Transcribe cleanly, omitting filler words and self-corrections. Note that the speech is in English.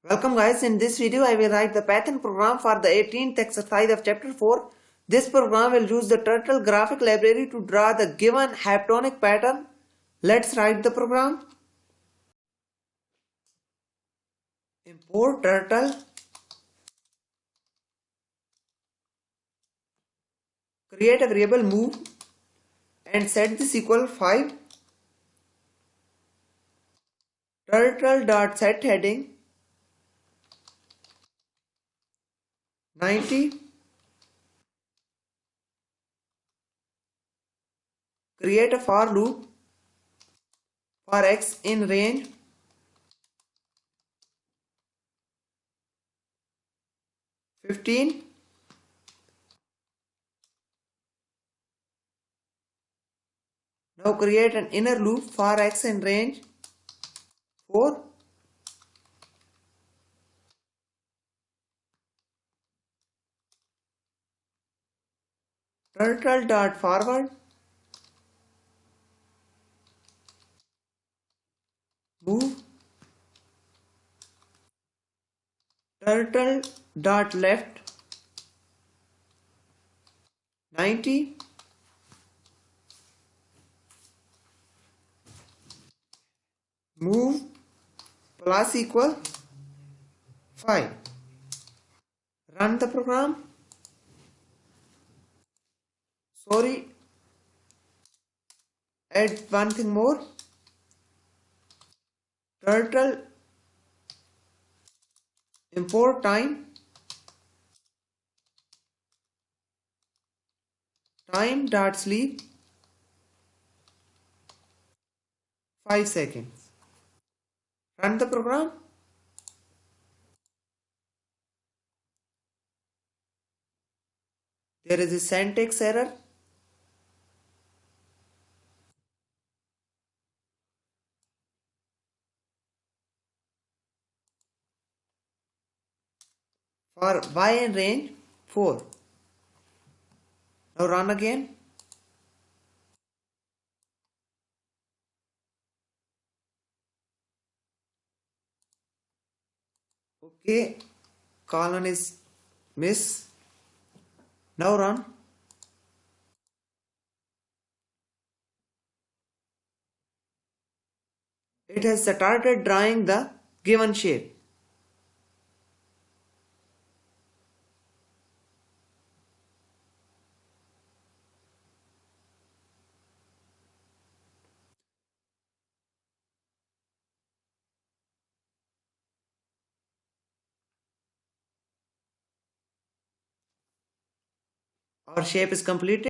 Welcome guys, in this video I will write the pattern program for the 18th exercise of chapter 4. This program will use the turtle graphic library to draw the given hypnotic pattern. Let's write the program. Import turtle, create a variable move and set this equal 5. Turtle.set heading 90. Create a for loop for x in range 15. Now create an inner loop for x in range 4. Turtle.forward move turtle.left 90. Move plus equal 5. Run the program. Sorry, add one thing more. Turtle import time dot sleep 5 seconds. Run the program. There is a syntax error. For y in range 4. Now run again. Okay, colon is miss. Now run. It has started drawing the given shape. Our shape is completed.